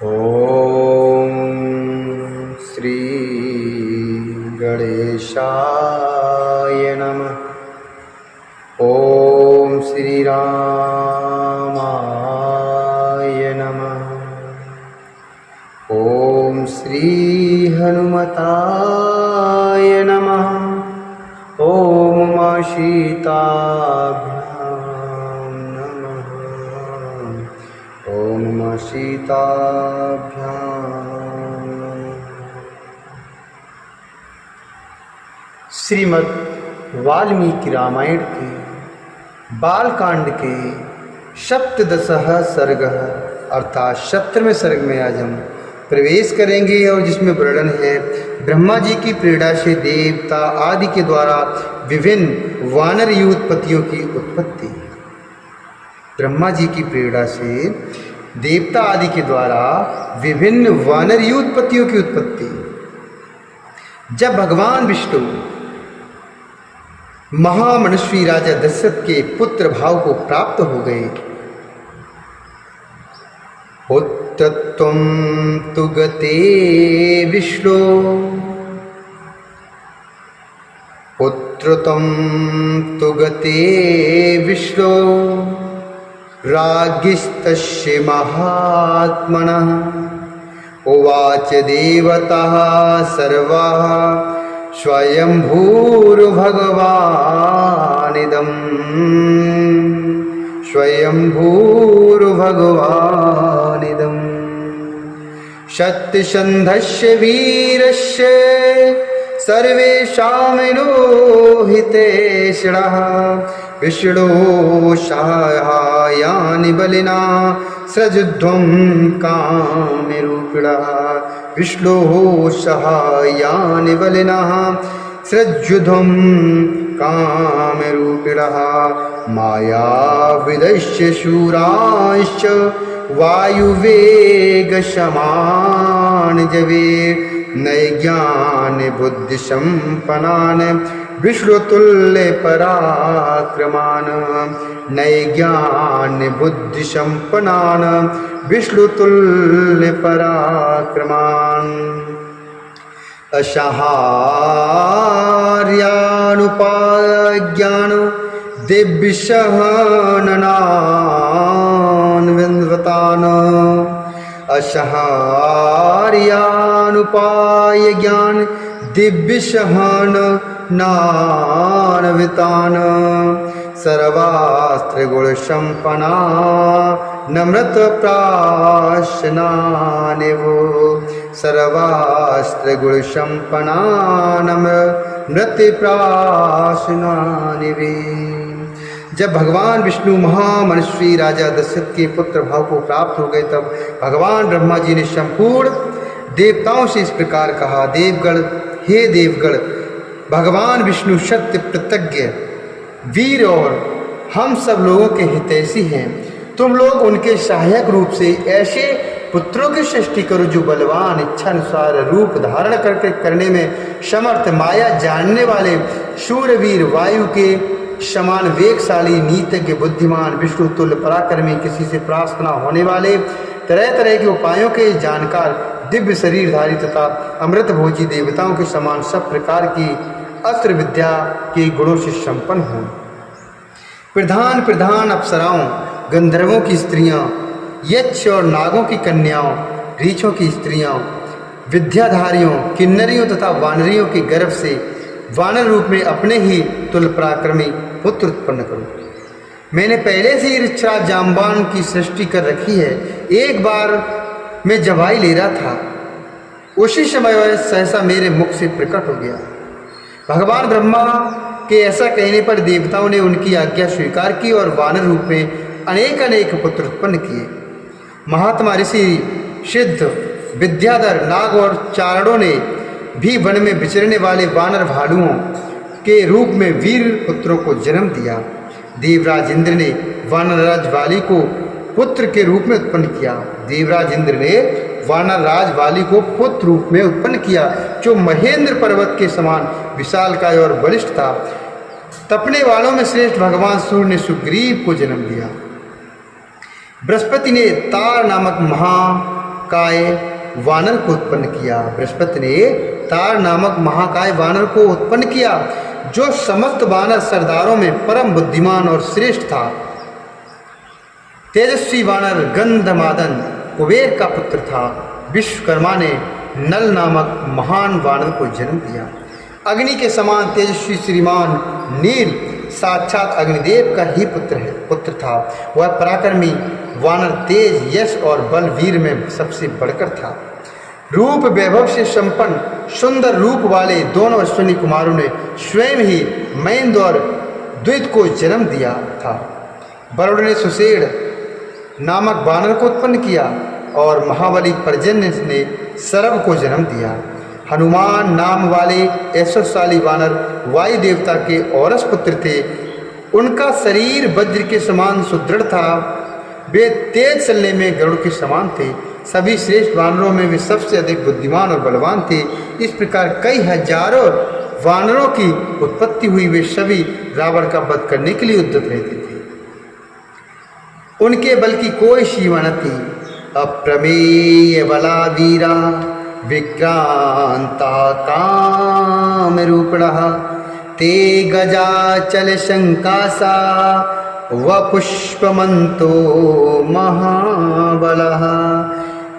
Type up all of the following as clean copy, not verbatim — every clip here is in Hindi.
ओम श्री गणेशाय नमः। ओम श्री रामाय नमः। ओम श्री हनुमताय नमः। ओम मा सीताभ्यां नमः। ओम मा सीताभ्यां। श्रीमद् वाल्मीकि रामायण के बालकांड के सप्तदशः सर्ग अर्थात 17वें सर्ग में आज हम प्रवेश करेंगे और जिसमें वर्णन है ब्रह्मा जी की प्रेरणा से देवता आदि के द्वारा विभिन्न वानरीय उत्पत्तियों की उत्पत्ति। ब्रह्मा जी की प्रेरणा से देवता आदि के द्वारा विभिन्न वानरीय उत्पत्तियों की उत्पत्ति। जब भगवान विष्णु महामनस्वी राजा दशरथ के पुत्र भाव को प्राप्त हो गए, पुत्रत्वं तु गते विष्णो पुत्रत्वं तु गते विष्णो राज्ञस्तस्य महात्मनः। उवाच देवताः सर्वाः स्वयंभूर्भगवानिदम् स्वयंभूर्भगवानिदम् सत्यसन्धस्य वीरस्य सर्वेषामिनोहितेषणः। विष्णो सहायानि बलिना सृजुध्वं कामरूपिणः। विष्णो सहायानि बलिना सृजुध्वं कामरूपिणः। मायाविदश्च शूराश्च वायुवेगशमानजवे नैज्ञान बुद्धिसम्पन्नान् विष्णुतुल्यपराक्रमान्। नैज्ञान बुद्धिसम्पन्नान् विष्णुतुल्यपराक्रमान्। असाहार्यानुपाज्ञान दिव्यसहननान् विन्वतान्। असहार्यानुपाय ज्ञान दिव्यसहननान्वितान्। सर्वास्त्रगुणसम्पन्ना नम्रतप्राशनानेव। सर्वास्त्रगुणसम्पन्ना नम्रतप्राशनानेव। जब भगवान विष्णु महामनस्वी राजा दशरथ के पुत्र भाव को प्राप्त हो गए, तब भगवान ब्रह्मा जी ने संपूर्ण देवताओं से इस प्रकार कहा, देवगण, हे देवगण, भगवान विष्णु सत्य प्रत्यज्ञ वीर और हम सब लोगों के हितैषी हैं। तुम लोग उनके सहायक रूप से ऐसे पुत्रों की सृष्टि करो जो बलवान, इच्छानुसार रूप धारण करके करने में समर्थ, माया जानने वाले, शूरवीर, वायु के समान वेगशाली, नीतिज्ञ, बुद्धिमान, विष्णु तुल्य पराक्रमी, किसी से परास्त न होने वाले, तरह तरह के उपायों के जानकार, दिव्य शरीरधारी तथा अमृत भोजी, देवताओं के समान सब प्रकार की अस्त्र विद्या के गुणों से संपन्न हों। प्रधान प्रधान अप्सराओं, गंधर्वों की स्त्रियां, यक्ष और नागों की कन्याओं, रीछों की स्त्रियां, विद्याधारियों, किन्नरियों तथा वानरियों के गर्भ से वानर रूप में अपने ही तुल्य पराक्रमी पुत्र उत्पन्न करो। मैंने पहले से ही ऋक्षरा जाम्बान की सृष्टि कर रखी है। एक बार मैं जवाई ले रहा था, उसी समय वह सहसा मेरे मुख से प्रकट हो गया। भगवान ब्रह्मा के ऐसा कहने पर देवताओं ने उनकी आज्ञा स्वीकार की और वानर रूप में अनेक अनेक पुत्र उत्पन्न किए। महात्मा ऋषि, सिद्ध, विद्याधर, नाग और चारणों ने भी वन में विचरने वाले वानर भालुओं के रूप में वीर पुत्रों को जन्म दिया। देवराज इंद्र ने वानरराज वाली को पुत्र के रूप में उत्पन्न किया। देवराज इंद्र ने वानरराज वाली को पुत्र रूप में उत्पन्न किया, जो महेंद्र पर्वत के समान विशालकाय और बलिष्ठ था। तपने वालों में श्रेष्ठ भगवान सूर्य ने सुग्रीव को जन्म दिया। बृहस्पति ने तार नामक काय वानर को उत्पन्न किया। बृहस्पति ने तार नामक महाकाय वानर को उत्पन्न किया, जो समस्त वानर सरदारों में परम बुद्धिमान और श्रेष्ठ था। तेजस्वी वानर गंधमादन कुबेर का पुत्र था। विश्वकर्मा ने नल नामक महान वानर को जन्म दिया। अग्नि के समान तेजस्वी श्रीमान नील साक्षात अग्निदेव का ही पुत्र था। वह पराक्रमी वानर तेज, यश और बल वीर में सबसे बढ़कर था। रूप वैभव से संपन्न सुंदर रूप वाले दोनों अश्विनी कुमारों ने स्वयं ही महेंद्र और द्वित को जन्म दिया था। वरुण ने सुषेण नामक वानर को उत्पन्न किया और महाबली पर्जन्य ने सरभ को जन्म दिया। हनुमान नाम वाले ऐश्वर्यशाली वानर वायु देवता के औरस पुत्र थे। उनका शरीर वज्र के समान सुदृढ़ था। वे तेज चलने में गरुड़ के समान थे। सभी श्रेष्ठ वानरों में वे सबसे अधिक बुद्धिमान और बलवान थे। इस प्रकार कई हजारों वानरों की उत्पत्ति हुई। वे सभी रावण का वध करने के लिए उद्यत रहते थे। उनके बल की कोई सीमा न थी। अप्रमेय बला वीरा विक्रांता काम रूपणः ते गजाचल शंकासा व पुष्पमंतो महाबलः।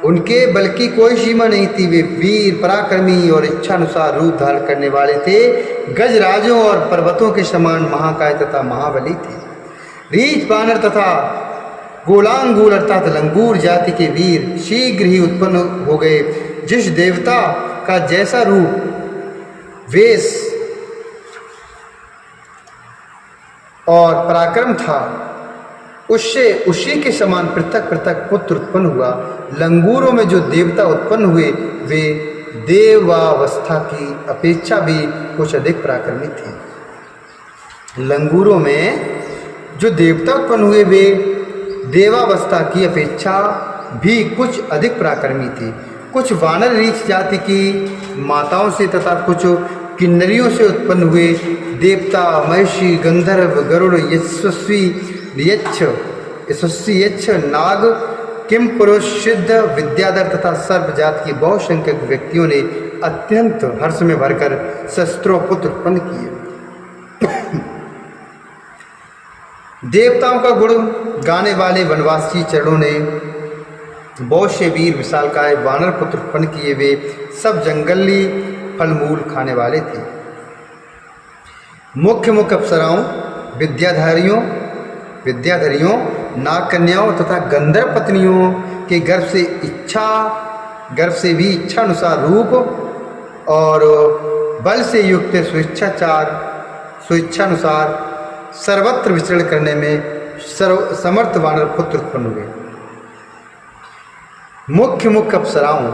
उनके बल की कोई सीमा नहीं थी। वे वीर पराक्रमी और इच्छानुसार रूप धारण करने वाले थे। गजराजों और पर्वतों के समान महाकाय तथा महाबली थे। रीछ बानर तथा गोलांगूर अर्थात लंगूर जाति के वीर शीघ्र ही उत्पन्न हो गए। जिस देवता का जैसा रूप, वेश और पराक्रम था, उससे उसी के समान पृथक पृथक पुत्र उत्पन्न हुआ। लंगूरों में जो देवता उत्पन्न हुए वे देवावस्था की अपेक्षा भी कुछ अधिक पराक्रमी थे। लंगूरों में जो देवता उत्पन्न हुए वे देवावस्था की अपेक्षा भी कुछ अधिक पराक्रमी थे। कुछ वानर रीछ जाति की माताओं से तथा कुछ किन्नरियों से उत्पन्न हुए। देवता, महिषी, गंधर्व, गरुड़, यशस्वी यक्ष, नाग, किम पुरुष, सिद्ध, विद्याधर तथा सर्प जाति की बहुसंख्यक व्यक्तियों ने अत्यंत हर्ष में भरकर शस्त्रों पुत्र उत्पन्न किए। देवताओं का गुण गाने वाले वनवासी चरणों ने बहुत से वीर विशालकाय वानर पुत्र उत्पन्न किए। वे सब जंगली फलमूल खाने वाले थे। मुख्य मुख्य अप्सराओं, विद्याधरियों, नाग कन्याओं तथा गंधर्व पत्नियों के गर्भ से भी इच्छानुसार रूप और बल से युक्त स्वेच्छानुसार सर्वत्र विचरण करने में समर्थ वानर पुत्र उत्पन्न हुए। मुख्य मुख्य अप्सराओं,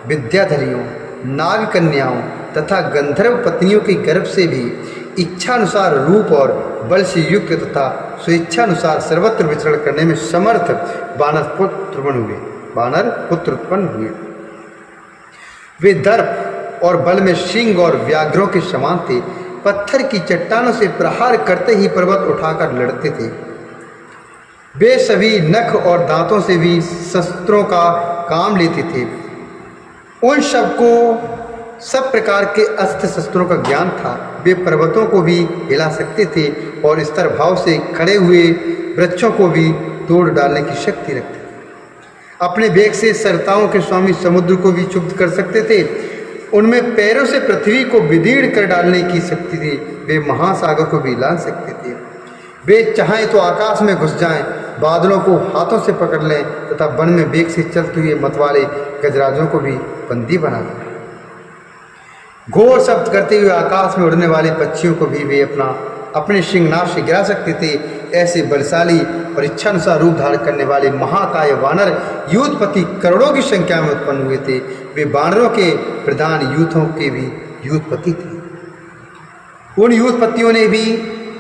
विद्याधरियों, नाग कन्याओं तथा गंधर्व पत्नियों के गर्भ से भी इच्छानुसार रूप और बल से युक्त तथा स्वेच्छानुसार सर्वत्र विचरण करने में समर्थ वानर पुत्र उत्पन्न हुए। वे दर्प और बल में सिंह और व्याघ्रों के समान थे। पत्थर की चट्टानों से प्रहार करते ही पर्वत उठाकर लड़ते थे। वे सभी नख और दांतों से भी शस्त्रों का काम लेते थे। उन सबको सब प्रकार के अस्त्र शस्त्रों का ज्ञान था। वे पर्वतों को भी हिला सकते थे और स्तर भाव से खड़े हुए वृक्षों को भी तोड़ डालने की शक्ति रखते थे। अपने वेग से सरताओं के स्वामी समुद्र को भी क्षुब्ध कर सकते थे। उनमें पैरों से पृथ्वी को विदीर्ण कर डालने की शक्ति थी। वे महासागर को भी हिला सकते थे। वे चाहें तो आकाश में घुस जाएं, बादलों को हाथों से पकड़ लें तथा वन में वेग से चलते हुए मतवाले गजराजों को भी बंदी बना लें। घोर शब्द करते हुए आकाश में उड़ने वाले पक्षियों को भी वे अपने सिंहनाद से गिरा सकते थे। ऐसे बलशाली और इच्छानुसार रूप धारण करने वाले महाकाय वानर यूथपति करोड़ों की संख्या में उत्पन्न हुए थे। वे वानरों के प्रधान यूथों के भी यूथपति थे। उन यूथपतियों ने भी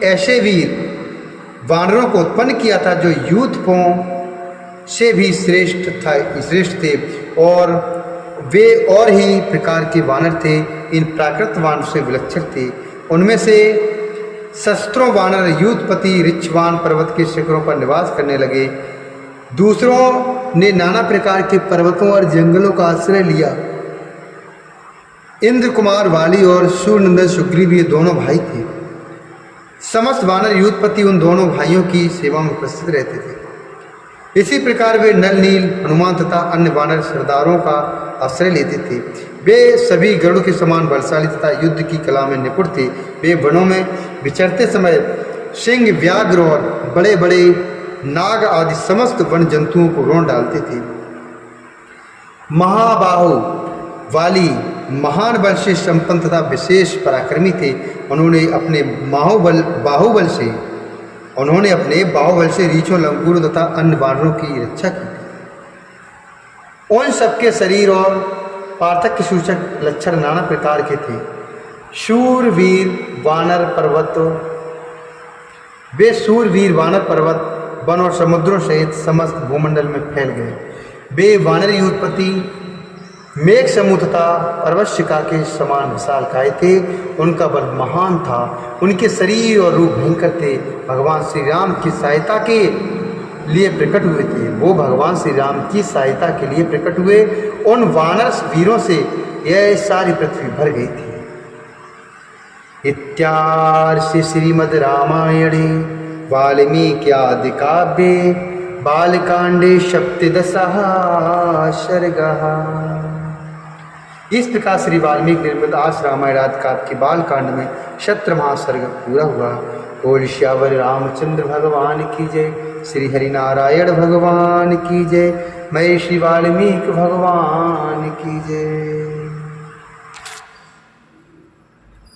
ऐसे वीर वानरों को उत्पन्न किया था जो यूथपों से भी श्रेष्ठ थे और वे और ही प्रकार के वानर थे। इन प्राकृत वानर से विलक्षण थे। उनमें से शस्त्रों वानर यूथपति ऋक्षवान पर्वत के शिखरों पर निवास करने लगे। दूसरों ने नाना प्रकार के पर्वतों और जंगलों का आश्रय लिया। इंद्र कुमार वाली और सूर्यनंदन सुग्रीव ये दोनों भाई थे। समस्त वानर युद्धपति उन दोनों भाइयों की सेवा में उपस्थित रहते थे। इसी प्रकार वे नल नील, हनुमान तथा अन्य वानर सरदारों का आश्रय लेते थे। वे सभी गरुड़ के समान बलशाली तथा युद्ध की कला में निपुण थे। वे वनों में विचरते समय सिंह, व्याघ्र और बड़े बड़े नाग आदि समस्त वन जंतुओं को रोन डालते थे। महाबाहु वाली महान बल से संपन्न तथा विशेष पराक्रमी थे। उन्होंने अपने बाहुबल से रीछों, लंगूरों तथा अन्य वानरों की रक्षा की थी। उन सबके शरीर और पार्थक्य सूचक लक्षण नाना प्रकार के थे। शूरवीर वानर पर्वत, वे शूरवीर वानर पर्वत वन और समुद्रों सहित समस्त भूमंडल में फैल गए। वे वानर युद्धपति मेघ समूह तथा पर्वतशिखा के समान विशालकाय थे। उनका बल महान था, उनके शरीर और रूप भयंकर थे। भगवान श्री राम की सहायता के लिए प्रकट हुए थे। वो भगवान श्री राम की सहायता के लिए प्रकट हुए। उन वानर वीरों से यह सारी पृथ्वी भर गई थी। इत्यार्षि श्रीमद् रामायणे वाल्मीकि आदि काव्ये बालकांडे सप्तदशः सर्गः। इस प्रकार श्री वाल्मीकि निर्मित आस रामायण आदि काव्य के बालकांड में 17 महासर्ग पूरा हुआ। बोल श्यावर रामचंद्र भगवान की जय, श्री हरिनारायण भगवान की जय, मैं श्री वाल्मीकि भगवान की जय।